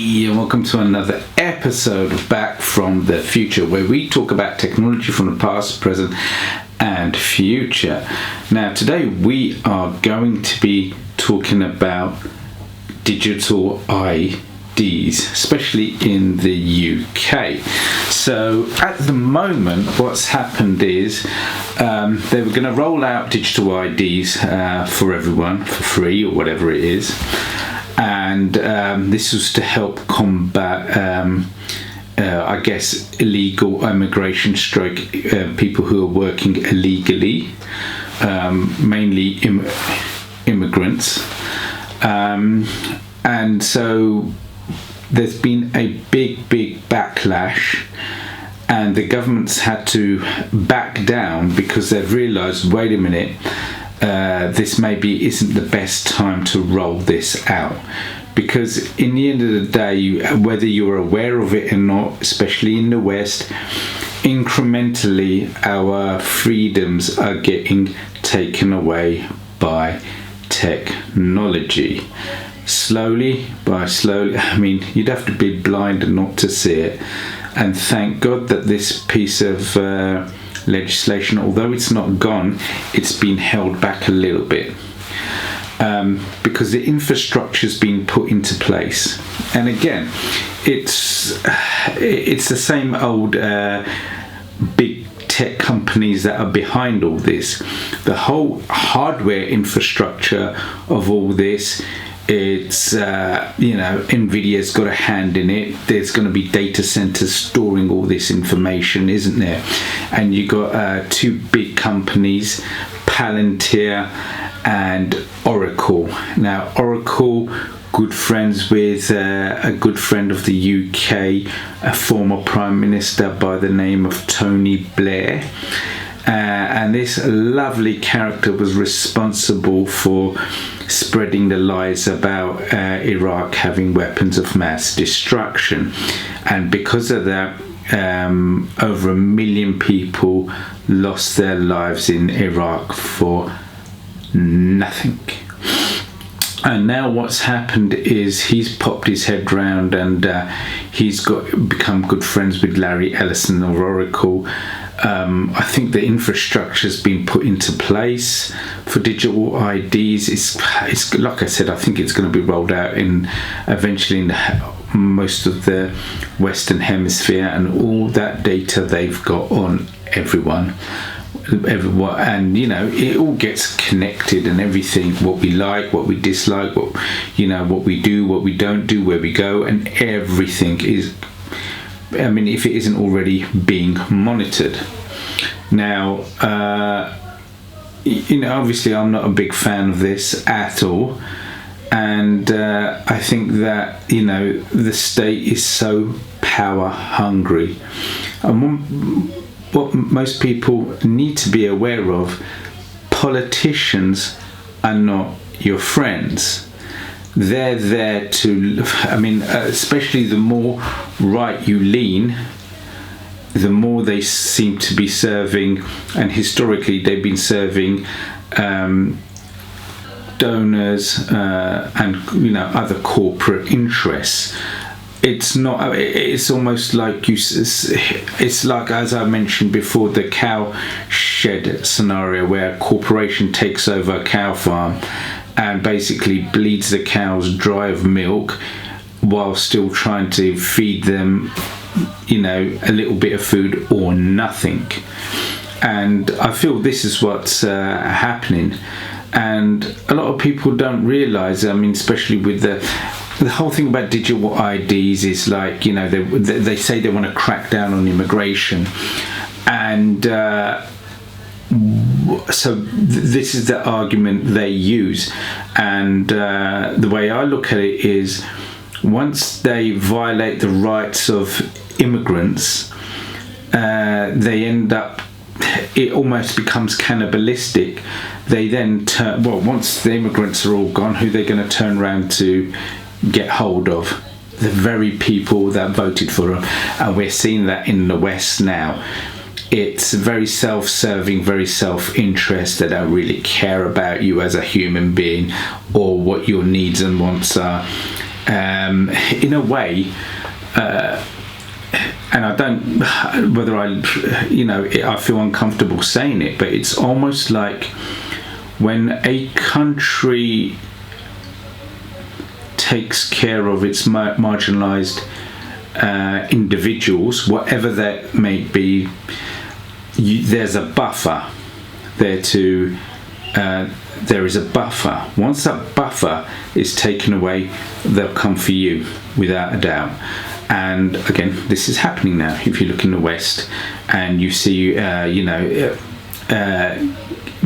Hey, and welcome to another episode of Back from the Future, where we talk about technology from the past, present, and future. Now, today we are going to be talking about digital IDs, especially in the UK. So, at the moment, what's happened is they were going to roll out digital IDs for everyone for free or whatever it is. And this was to help combat, illegal immigration stroke people who are working illegally, mainly immigrants. And so there's been a big backlash, and the government's had to back down because they've realised, wait a minute, this maybe isn't the best time to roll this out, because in the end of the day, whether you're aware of it or not, especially in the West, incrementally our freedoms are getting taken away by technology. Slowly, I mean, you'd have to be blind not to see it. And thank God that this piece of legislation, although it's not gone, it's been held back a little bit, because the infrastructure's been put into place. And again, it's the same old big tech companies that are behind all this. The whole hardware infrastructure of all this, it's Nvidia's got a hand in it. There's going to be data centers storing all this information, isn't there? And you got two big companies, Palantir and Oracle. Now, Oracle, good friends with a good friend of the UK, a former Prime Minister by the name of Tony Blair. And this lovely character was responsible for spreading the lies about Iraq having weapons of mass destruction. And because of that, over 1 million people lost their lives in Iraq for nothing. And now what's happened is he's popped his head round, and he's become good friends with Ellison of Oracle. I think the infrastructure's been put into place for digital IDs. It's like I said, I think it's going to be rolled out eventually in most of the Western Hemisphere, and all that data they've got on everyone, and it all gets connected, and everything, what we like, what we dislike, what we do, what we don't do, where we go, and everything is, if it isn't already being monitored. Now, obviously I'm not a big fan of this at all, and I think that the state is so power hungry, and what most people need to be aware of, politicians are not your friends. They're there to, especially the more right you lean, the more they seem to be serving, and historically they've been serving donors and other corporate interests. It's not. It's almost like it's like, as I mentioned before, the cow shed scenario, where a corporation takes over a cow farm and basically bleeds the cows dry of milk, while still trying to feed them, a little bit of food or nothing. And I feel this is what's happening, and a lot of people don't realise. Especially with the whole thing about digital IDs is like, they say they want to crack down on immigration, and so this is the argument they use. And the way I look at it is, once they violate the rights of immigrants, they end up, it almost becomes cannibalistic. They then turn, once the immigrants are all gone, who are they going to turn around to get hold of? The very people that voted for them. And we're seeing that in the West now. It's very self-serving, very self-interest. They don't really care about you as a human being or what your needs and wants are. in a way, and I don't, whether I feel uncomfortable saying it, but it's almost like when a country takes care of its marginalised individuals, whatever that may be, there's a buffer there to. There is a buffer. Once that buffer is taken away, they'll come for you without a doubt. And again, this is happening now. If you look in the West and you see,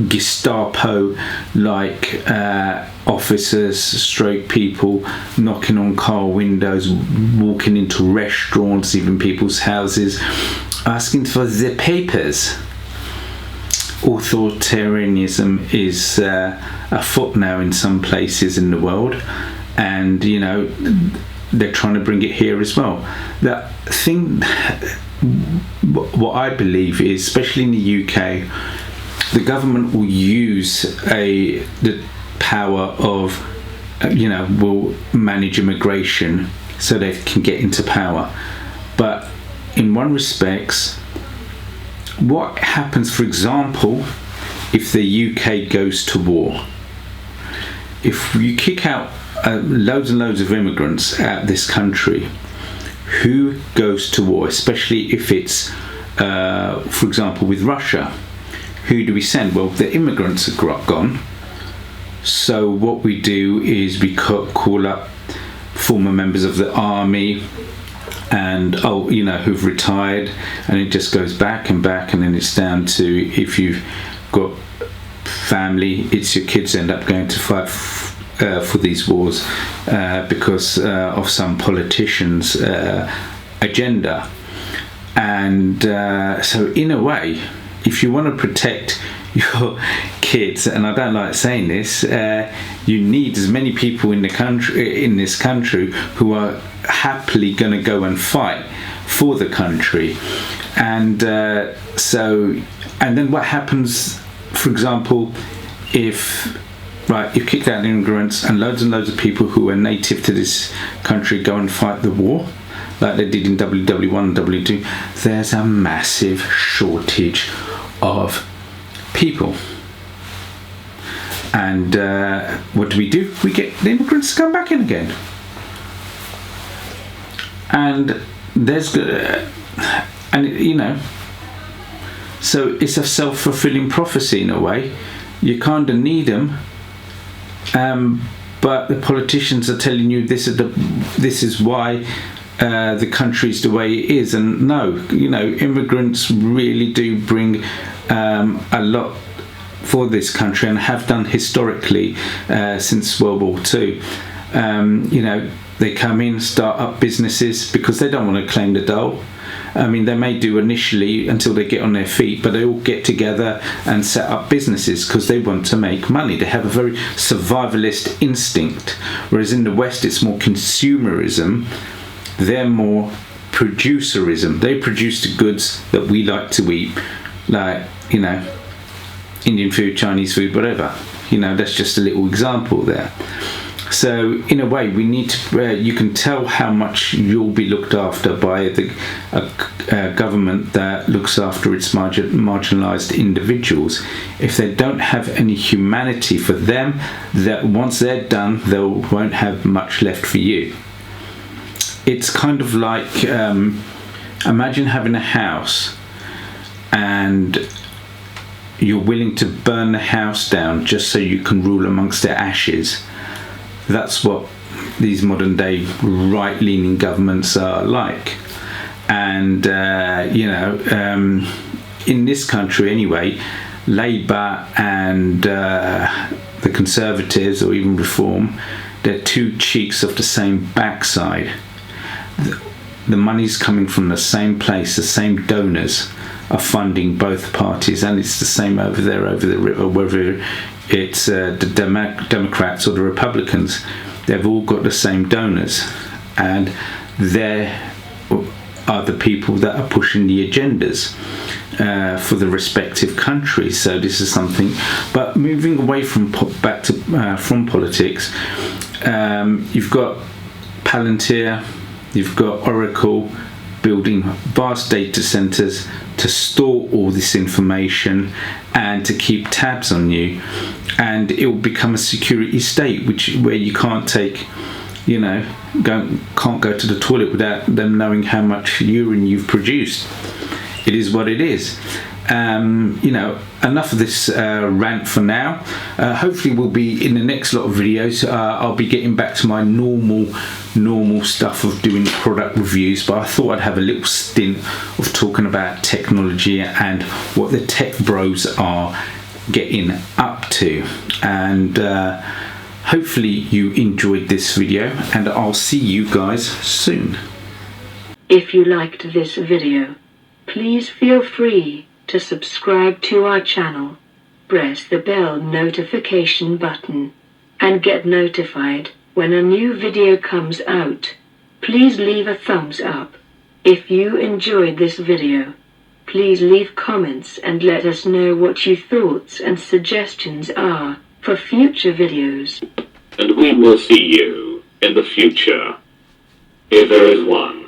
Gestapo-like officers, stroke people knocking on car windows, walking into restaurants, even people's houses, asking for the papers. Authoritarianism is afoot now in some places in the world, and they're trying to bring it here as well. That thing, what I believe is, especially in the UK, the government will use the power of will manage immigration so they can get into power. But in one respects, what happens, for example, if the UK goes to war? If you kick out loads and loads of immigrants out of this country, who goes to war? Especially if it's, for example, with Russia. Who do we send? Well, the immigrants are gone. So what we do is we call up former members of the army, and who've retired, and it just goes back and back, and then it's down to, if you've got family, it's your kids end up going to fight for these wars because of some politician's agenda. And so in a way, if you want to protect your kids, and I don't like saying this, you need as many people in this country who are happily going to go and fight for the country. And and then what happens, for example, if you kick out immigrants and loads of people who are native to this country go and fight the war, like they did in WW1 and W2, there's a massive shortage of people. And what do? We get the immigrants to come back in again. And so it's a self-fulfilling prophecy in a way. You kind of need them, but the politicians are telling you this is why the country's the way it is. And no, immigrants really do bring a lot for this country, and have done historically since World War II. They come in, start up businesses because they don't want to claim the dole. I mean, they may do initially until they get on their feet, but they all get together and set up businesses because they want to make money. They have a very survivalist instinct, whereas in the West it's more consumerism. They're more producerism. They produce the goods that we like to eat, like Indian food, Chinese food, whatever. That's just a little example there. So in a way, we need to. You can tell how much you'll be looked after by a government that looks after its marginalised individuals. If they don't have any humanity for them, that once they're done, they won't have much left for you. It's kind of like imagine having a house and you're willing to burn the house down just so you can rule amongst the ashes. That's what these modern day right-leaning governments are like. And in this country anyway, Labour and the Conservatives, or even Reform, they're two cheeks of the same backside. The money's coming from the same place, the same donors are funding both parties, and it's the same over there over the river, whether it's the Democrats or the Republicans. They've all got the same donors, and they are the people that are pushing the agendas for the respective countries. So this is something. But moving away from from politics, you've got Palantir, you've got Oracle building vast data centers to store all this information and to keep tabs on you, and it will become a security state where you can't take, can't go to the toilet without them knowing how much urine you've produced. It is what it is. Enough of this rant for now. Hopefully we'll be in the next lot of videos. I'll be getting back to my normal stuff of doing product reviews, but I thought I'd have a little stint of talking about technology and what the tech bros are getting up to. And hopefully you enjoyed this video, and I'll see you guys soon. If you liked this video, please feel free to subscribe to our channel, press the bell notification button, and get notified when a new video comes out. Please leave a thumbs up. If you enjoyed this video, please leave comments and let us know what your thoughts and suggestions are for future videos. And we will see you in the future, if there is one.